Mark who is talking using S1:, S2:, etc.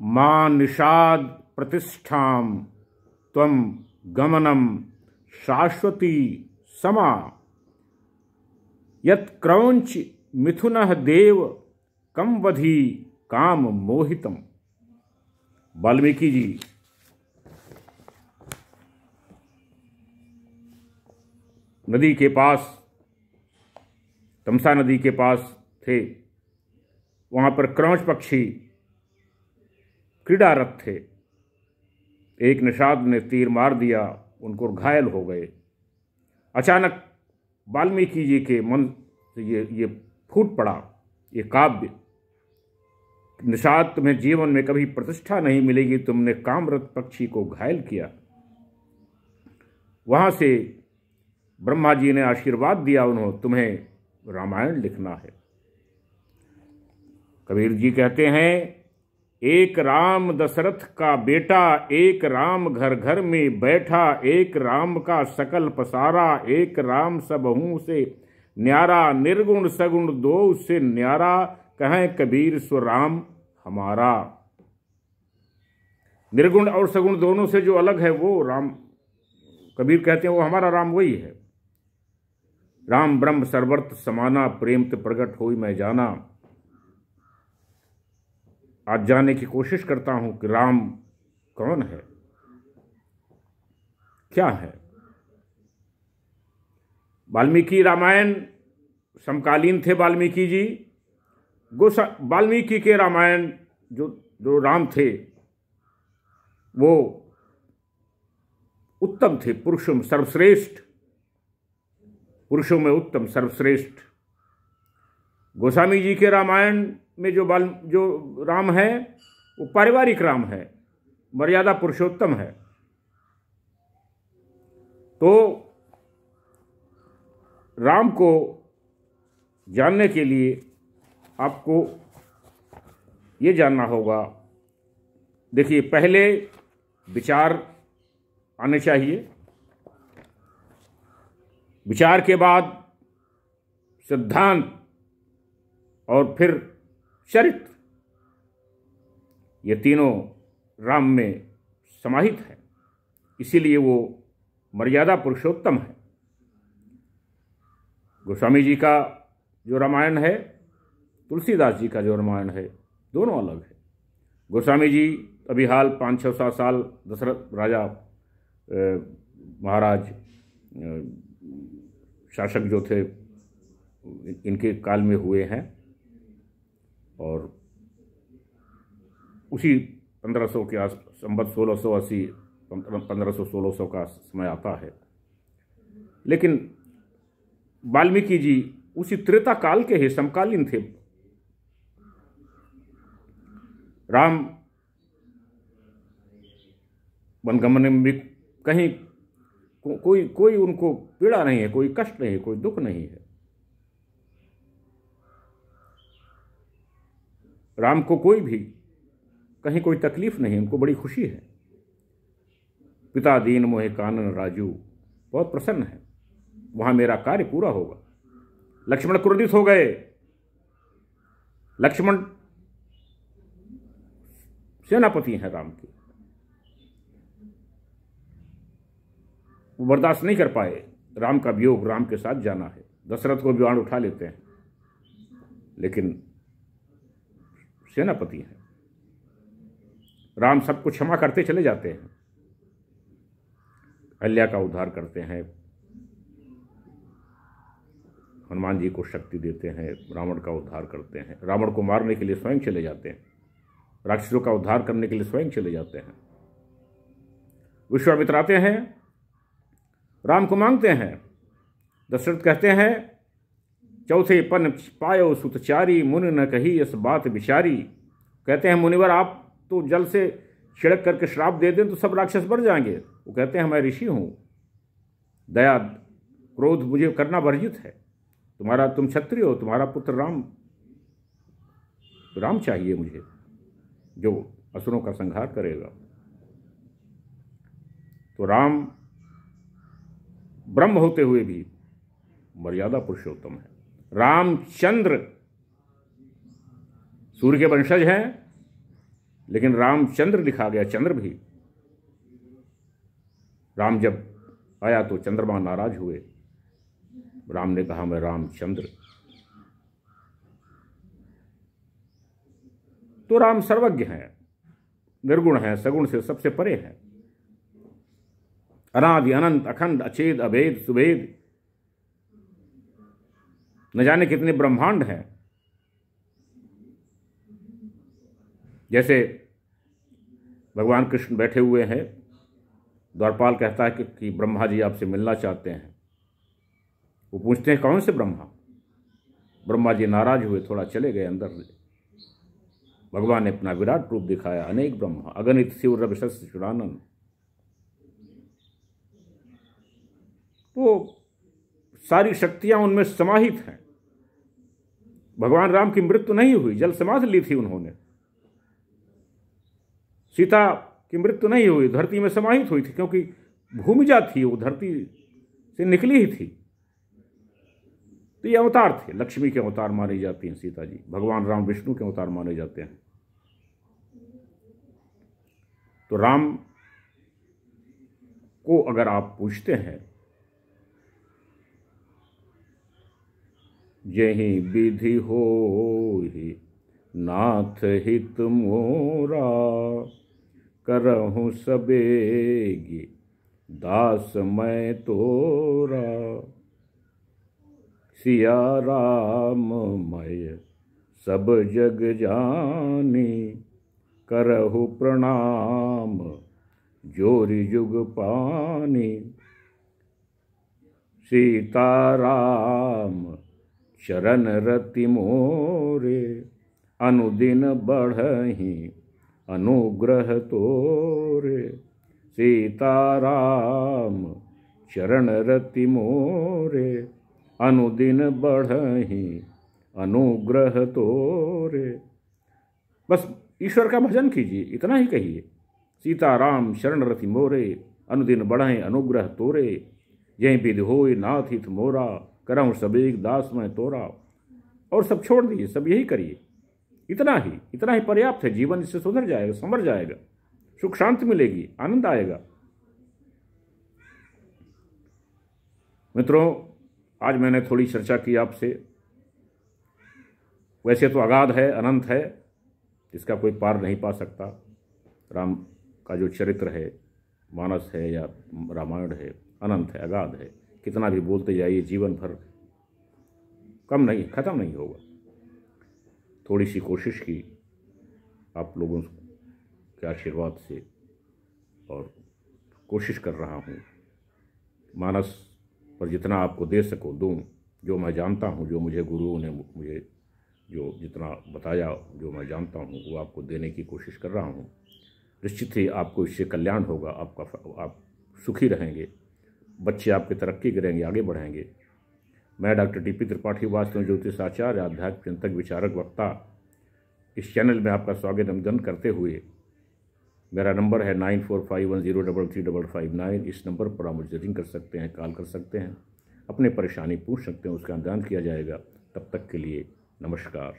S1: मां निषाद प्रतिष्ठाम त्वं गमनम शाश्वती समा यत् क्रौंच मिथुनः देव कम वधि काम मोहितम। वाल्मीकि जी नदी के पास, तमसा नदी के पास थे। वहां पर क्रौंच पक्षी क्रीड़ारत थे। एक निषाद ने तीर मार दिया, उनको घायल हो गए। अचानक वाल्मीकि जी के मन से ये फूट पड़ा, ये काव्य, निषाद तुम्हें जीवन में कभी प्रतिष्ठा नहीं मिलेगी, तुमने कामरत पक्षी को घायल किया। वहां से ब्रह्मा जी ने आशीर्वाद दिया, उन्होंने तुम्हें रामायण लिखना है। कबीर जी कहते हैं, एक राम दशरथ का बेटा, एक राम घर घर में बैठा, एक राम का सकल पसारा, एक राम सबहू से न्यारा, निर्गुण सगुण दो से न्यारा, कहें कबीर सो राम हमारा। निर्गुण और सगुण दोनों से जो अलग है वो राम, कबीर कहते हैं वो हमारा राम वही है। राम ब्रह्म सर्वर्थ समाना, प्रेम ते प्रगट होई मैं जाना। आज जानने की कोशिश करता हूं कि राम कौन है, क्या है। वाल्मीकि रामायण समकालीन थे वाल्मीकि जी। वाल्मीकि के रामायण जो राम थे वो उत्तम थे, पुरुषों में सर्वश्रेष्ठ, पुरुषों में उत्तम सर्वश्रेष्ठ। गोस्वामी जी के रामायण में जो राम है वो पारिवारिक राम है, मर्यादा पुरुषोत्तम है। तो राम को जानने के लिए आपको ये जानना होगा, देखिए पहले विचार आने चाहिए, विचार के बाद सिद्धांत और फिर चरित्र, ये तीनों राम में समाहित है, इसीलिए वो मर्यादा पुरुषोत्तम है। गोस्वामी जी का जो रामायण है, तुलसीदास जी का जो रामायण है, दोनों अलग है। गोस्वामी जी अभी हाल 5-6-7 साल दशरथ राजा महाराज शासक जो थे इनके काल में हुए हैं, और उसी 1500 के आस संवत 1680 1500-1600 का समय आता है। लेकिन वाल्मीकि जी उसी त्रेता काल के ही समकालीन थे। राम वनगमन में भी कहीं कोई उनको पीड़ा नहीं है, कोई कष्ट नहीं है, कोई दुख नहीं है। राम को कोई भी कहीं कोई तकलीफ नहीं, उनको बड़ी खुशी है। पिता दीन मोहे कानन राजू, बहुत प्रसन्न है, वहां मेरा कार्य पूरा होगा। लक्ष्मण क्रोधित हो गए। लक्ष्मण सेनापति हैं राम के, वो बर्दाश्त नहीं कर पाए राम का वियोग, राम के साथ जाना है। दशरथ को भी बाण उठा लेते हैं, लेकिन सेनापति हैं। राम सबको क्षमा करते चले जाते हैं, अहल्या का उद्धार करते हैं, हनुमान जी को शक्ति देते हैं, रावण का उद्धार करते हैं, रावण को मारने के लिए स्वयं चले जाते हैं, राक्षसों का उद्धार करने के लिए स्वयं चले जाते हैं। विश्वामित्र आते हैं, राम को मांगते हैं। दशरथ कहते हैं, चौथे पन पायो सुतचारी, मुनि न कही इस बात विचारी। कहते हैं मुनिवर आप तो जल से छिड़क करके श्राप दे दें तो सब राक्षस मर जाएंगे। वो कहते हैं मैं ऋषि हूं, दया क्रोध मुझे करना वर्जित है। तुम क्षत्रिय हो, तुम्हारा पुत्र राम चाहिए मुझे, जो असुरों का संहार करेगा। तो राम ब्रह्म होते हुए भी मर्यादा पुरुषोत्तम है। रामचंद्र सूर्य के वंशज हैं, लेकिन रामचंद्र लिखा गया, चंद्र भी। राम जब आया तो चंद्रमा नाराज हुए। राम ने कहा मैं रामचंद्र। तो राम सर्वज्ञ हैं, निर्गुण हैं, सगुण से सबसे परे हैं, अनादि अनंत अखंड अछेद अभेद सुभेद, न जाने कितने ब्रह्मांड हैं। जैसे भगवान कृष्ण बैठे हुए हैं, द्वारपाल कहता है कि ब्रह्मा जी आपसे मिलना चाहते हैं। वो पूछते हैं कौन से ब्रह्मा? ब्रह्मा जी नाराज हुए, थोड़ा चले गए अंदर। भगवान ने अपना विराट रूप दिखाया, अनेक ब्रह्मा, अगणित शिव रवि शस्त्र चुरानन। तो सारी शक्तियां उनमें समाहित हैं। भगवान राम की मृत्यु नहीं हुई, जल समाधि ली थी उन्होंने। सीता की मृत्यु नहीं हुई, धरती में समाहित हुई थी, क्योंकि भूमिजा थी, वो धरती से निकली ही थी। तो ये अवतार थे, लक्ष्मी के अवतार मानी जाती हैं सीता जी, भगवान राम विष्णु के अवतार माने जाते हैं। तो राम को अगर आप पूछते हैं, जहीं विधि होहि नाथ हित मोरा, करहूँ सबेगी दास मैं तोरा। सिया राम मय सब जग जानी, करहु प्रणाम जोरि जुग पानी। सीताराम चरण रति मोरे, अनुदिन बढ़हि अनुग्रह तोरे। सीताराम चरण रति मोरे, अनुदिन बढ़हि अनुग्रह तोरे। बस ईश्वर का भजन कीजिए, इतना ही कहिए, सीताराम शरण रति मोरे, अनुदिन बढ़हि अनुग्रह तोरे। यही विधि होय नाथ हित मोरा, करहूँ सबेग दास मैं तोरा। और सब छोड़ दीजिए, सब यही करिए। इतना ही पर्याप्त है। जीवन इससे सुधर जाएगा, संवर जाएगा, सुख शांति मिलेगी, आनंद आएगा। मित्रों, आज मैंने थोड़ी चर्चा की आपसे। वैसे तो अगाध है, अनंत है, इसका कोई पार नहीं पा सकता। राम का जो चरित्र है, मानस है या रामायण है, अनंत है, अगाध है। कितना भी बोलते जाइए, जीवन भर कम नहीं, खत्म नहीं होगा। थोड़ी सी कोशिश की आप लोगों के आशीर्वाद से, और कोशिश कर रहा हूँ मानस पर जितना आपको दे सकूँ दूँ। जो मैं जानता हूँ, जो मुझे गुरुओं ने मुझे जो जितना बताया, जो मैं जानता हूँ, वो आपको देने की कोशिश कर रहा हूँ। निश्चित ही आपको इससे कल्याण होगा, आप सुखी रहेंगे, बच्चे आपके तरक्की करेंगे, आगे बढ़ेंगे। मैं डॉक्टर टी.पी. त्रिपाठी, वास्तु ज्योतिष आचार्य, आध्यात्मिक चिंतक, विचारक, वक्ता, इस चैनल में आपका स्वागत अभिनंदन करते हुए, मेरा नंबर है 9451033559। इस नंबर पर आप मुझे रिंग कर सकते हैं, कॉल कर सकते हैं, अपनी परेशानी पूछ सकते हैं, उसका निदान किया जाएगा। तब तक के लिए नमस्कार।